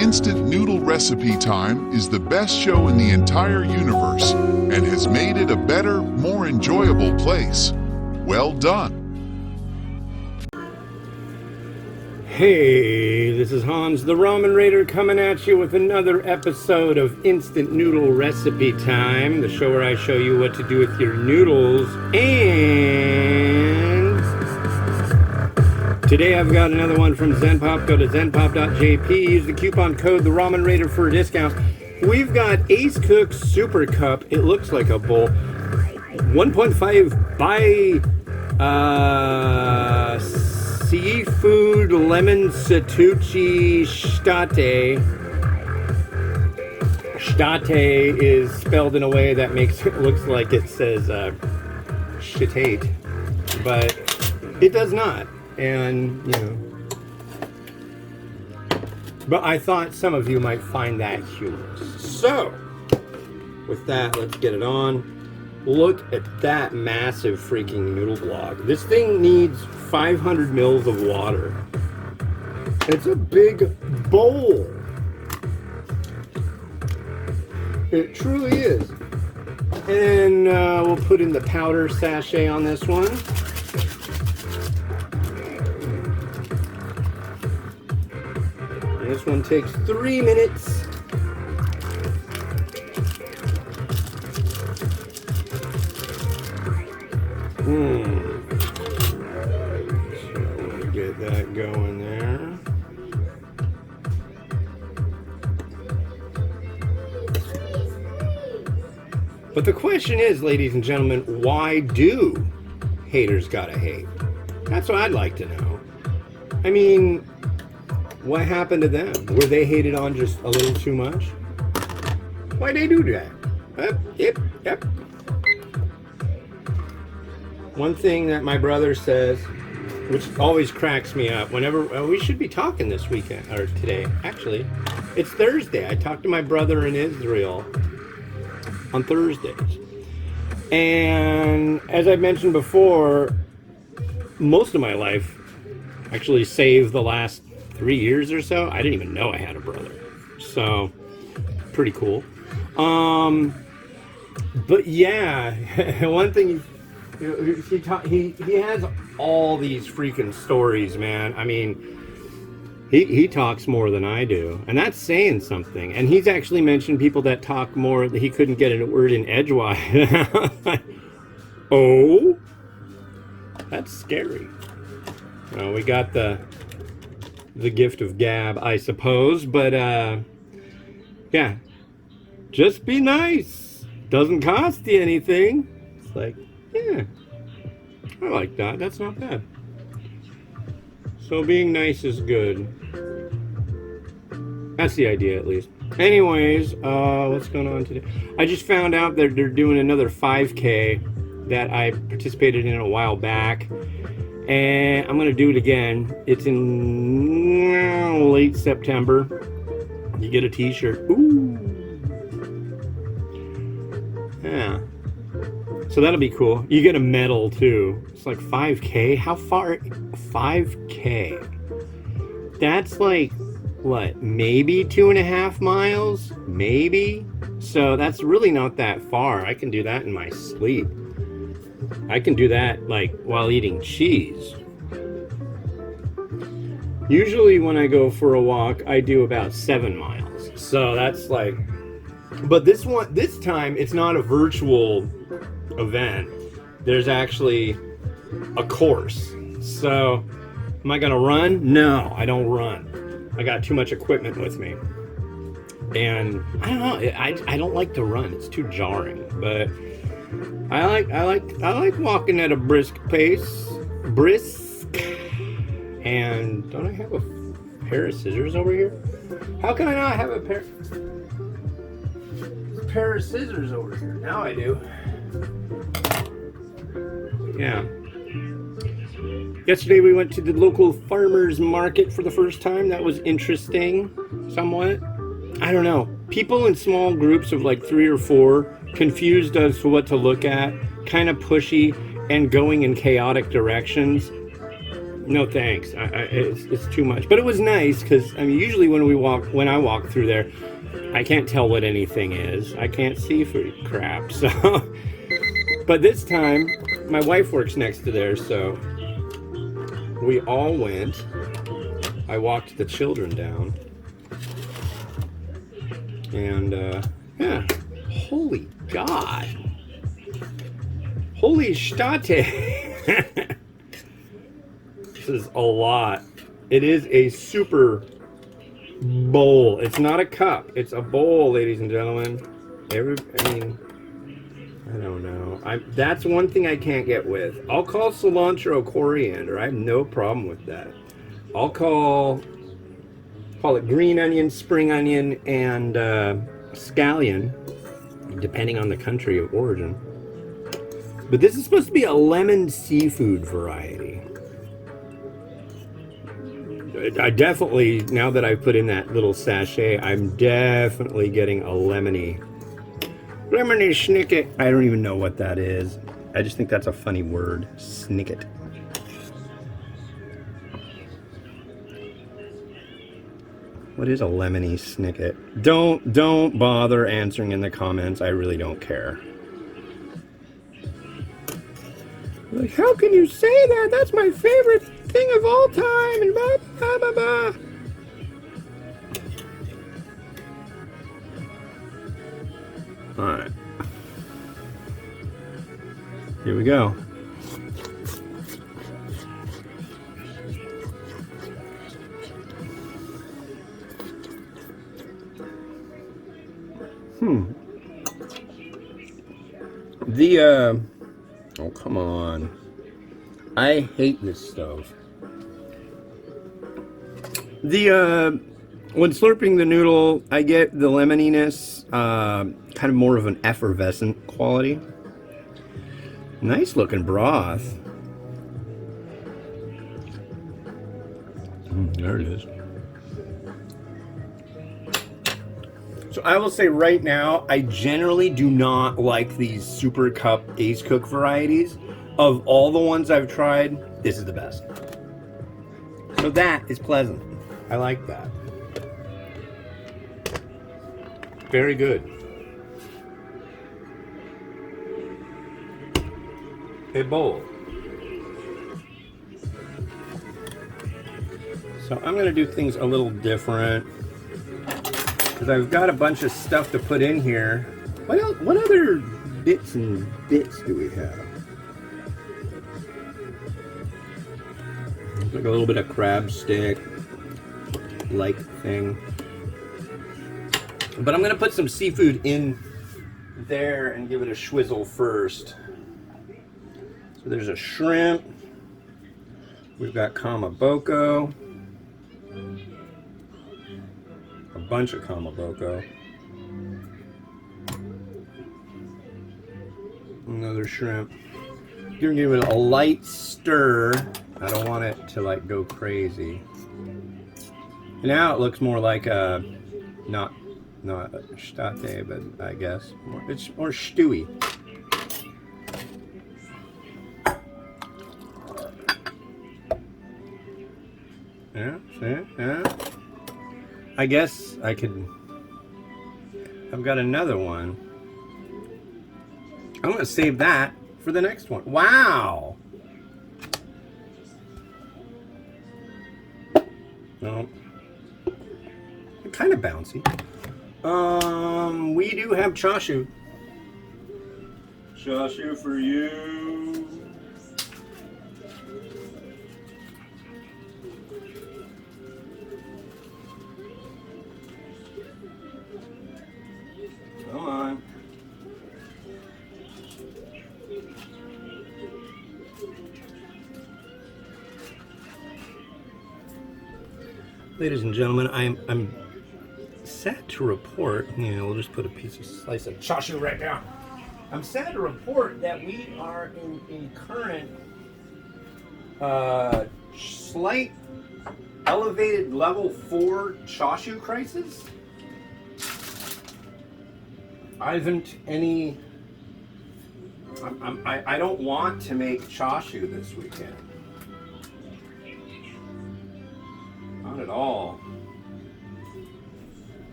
Instant Noodle Recipe Time is the best show in the entire universe and has made it a better, more enjoyable place. Well done. Hey, this is Hans the Ramen Raider coming at you with another episode of Instant Noodle Recipe Time, the show where I show you what to do with your noodles. And today I've got another one from Zenpop. Go to zenpop.jp, use the coupon code The Ramen Raider for a discount. We've got Acecook Super Cup. It looks like a bowl. 1.5 by seafood lemon Setouchi Shitate. Shitate is spelled in a way that makes it look like it says Shitate, but it does not. And but I thought some of you might find that humorous. So with that, let's get it on. Look at that massive freaking noodle block. This thing needs 500 mils of water. It's a big bowl. It truly is. And we'll put in the powder sachet on this one. And this one takes 3 minutes. So get that going there. But the question is, ladies and gentlemen, why do haters gotta hate? That's what I'd like to know. I mean, what happened to them? Were they hated on just a little too much? Why'd they do that? Yep. One thing that my brother says, which always cracks me up, whenever we should be talking this weekend or today. Actually, it's Thursday. I talked to my brother in Israel on Thursdays, and as I mentioned before, most of my life, actually, save the last 3 years or so, I didn't even know I had a brother. So, pretty cool. But yeah, one thing. He has all these freaking stories, man. I mean, he talks more than I do, and that's saying something. And he's actually mentioned people that talk more. He couldn't get a word in edgewise. Oh, that's scary. Well, we got the gift of gab, I suppose. But yeah, just be nice. Doesn't cost you anything. It's like, yeah, I like that. That's not bad. So being nice is good. That's the idea, at least. Anyways, what's going on today? I just found out that they're doing another 5K that I participated in a while back. And I'm going to do it again. It's in late September. You get a t-shirt. Ooh. Yeah. So that'll be cool. You get a medal too. It's like 5K. How far? 5K. That's like, what? Maybe 2.5 miles? Maybe? So that's really not that far. I can do that in my sleep. I can do that like while eating cheese. Usually when I go for a walk, I do about 7 miles. So that's like, but this time it's not a virtual event. There's actually a course. So am I gonna run? No, I don't run. I got too much equipment with me, and I don't know, I don't like to run. It's too jarring. But I like walking at a brisk pace. And don't I have a pair of scissors over here? How can I not have a pair of scissors over here? Now I do. Yeah. Yesterday we went to the local farmers market for the first time. That was interesting, somewhat. I don't know. People in small groups of like 3 or 4, confused as to what to look at, kind of pushy, and going in chaotic directions. No thanks. It's too much. But it was nice because I mean, usually when I walk through there, I can't tell what anything is. I can't see for crap. So, but this time, my wife works next to there, so we all went. I walked the children down, and yeah, holy God, holy Shitate. This is a lot. It is a super bowl. It's not a cup. It's a bowl, ladies and gentlemen. I mean, I don't know. That's one thing I can't get with. I'll call cilantro coriander. I have no problem with that. I'll call it green onion, spring onion, and scallion, depending on the country of origin. But this is supposed to be a lemon seafood variety. I definitely, now that I've put in that little sachet, I'm definitely getting a lemony snicket. I don't even know what that is. I just think that's a funny word, snicket. What is a lemony snicket? Don't bother answering in the comments. I really don't care. Like, how can you say that? That's my favorite thing of all time, and blah, blah, blah, blah. All right. Here we go. Oh, come on. I hate this stove. When slurping the noodle, I get the lemoniness, kind of more of an effervescent quality. Nice looking broth. There it is. So I will say right now, I generally do not like these Super Cup Acecook varieties. Of all the ones I've tried, this is the best. So that is pleasant. I like that. Very good. A bowl. So I'm going to do things a little different, because I've got a bunch of stuff to put in here. What else, what other bits and bits do we have? Like a little bit of crab stick like thing. But I'm going to put some seafood in there and give it a schwizzle first. So there's a shrimp. We've got kamaboko. A bunch of kamaboko. Another shrimp. You're gonna give it a light stir. I don't want it to like go crazy. Now it looks more like a not shitate, but I guess it's more stewy. Yeah, see? Yeah. I guess I could. I've got another one. I'm gonna save that for the next one. Wow. No. Kind of bouncy. We do have chashu. Chashu for you. Come on. Ladies and gentlemen, I'm sad to report, we'll just put a slice of chashu right now. I'm sad to report that we are in current slight elevated level 4 chashu crisis. I haven't any. I don't want to make chashu this weekend. Not at all.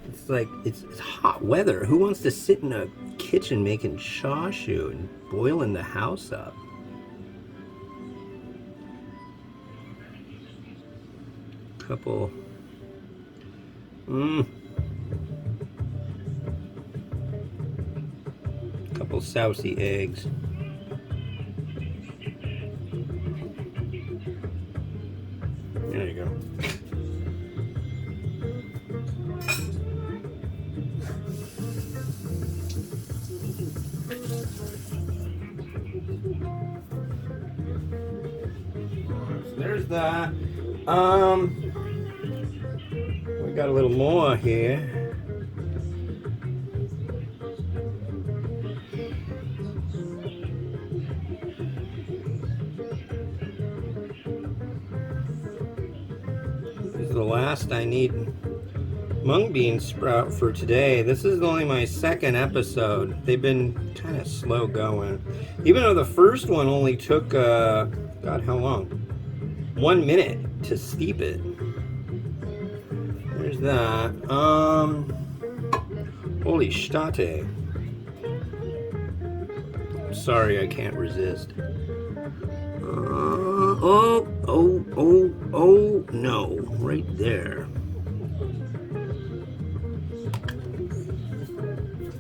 It's like, it's hot weather. Who wants to sit in a kitchen making chashu and boiling the house up? Couple sousy eggs. There you go. So there's that. We got a little more here. This is the last I need mung bean sprout for today. This is only my second episode. They've been kind of slow going. Even though the first one only took, God, how long? 1 minute to steep it. There's that. Holy Shitate. Sorry, I can't resist. Oh, no. Right there.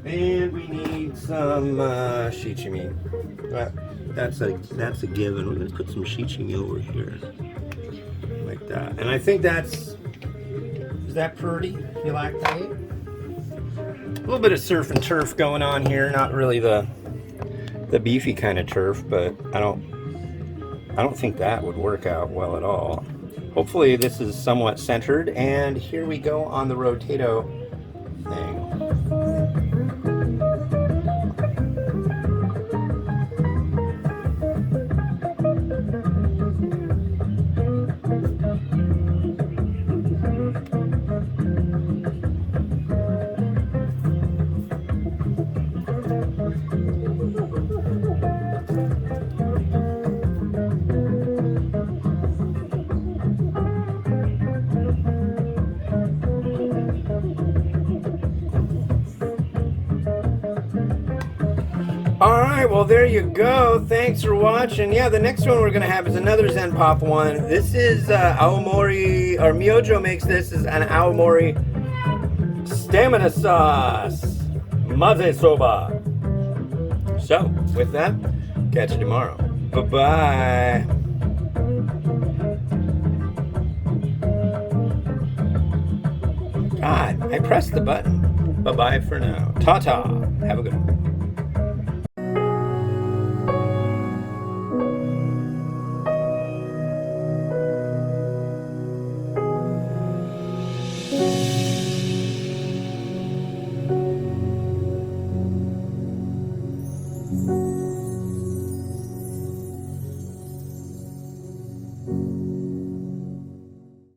And we need some shichimi. That's a given. We're going to put some shichimi over here. Like that. And I think that's... Is that pretty? You like that? A little bit of surf and turf going on here. Not really the beefy kind of turf, but I don't think that would work out well at all. Hopefully this is somewhat centered, and here we go on the rotato thing. Alright, well there you go. Thanks for watching. Yeah, the next one we're going to have is another Zen Pop one. This is Aomori, or Myojo makes this as an Aomori stamina sauce. Maze soba. So, with that, catch you tomorrow. Bye-bye. God, I pressed the button. Bye-bye for now. Ta-ta. Have a good one.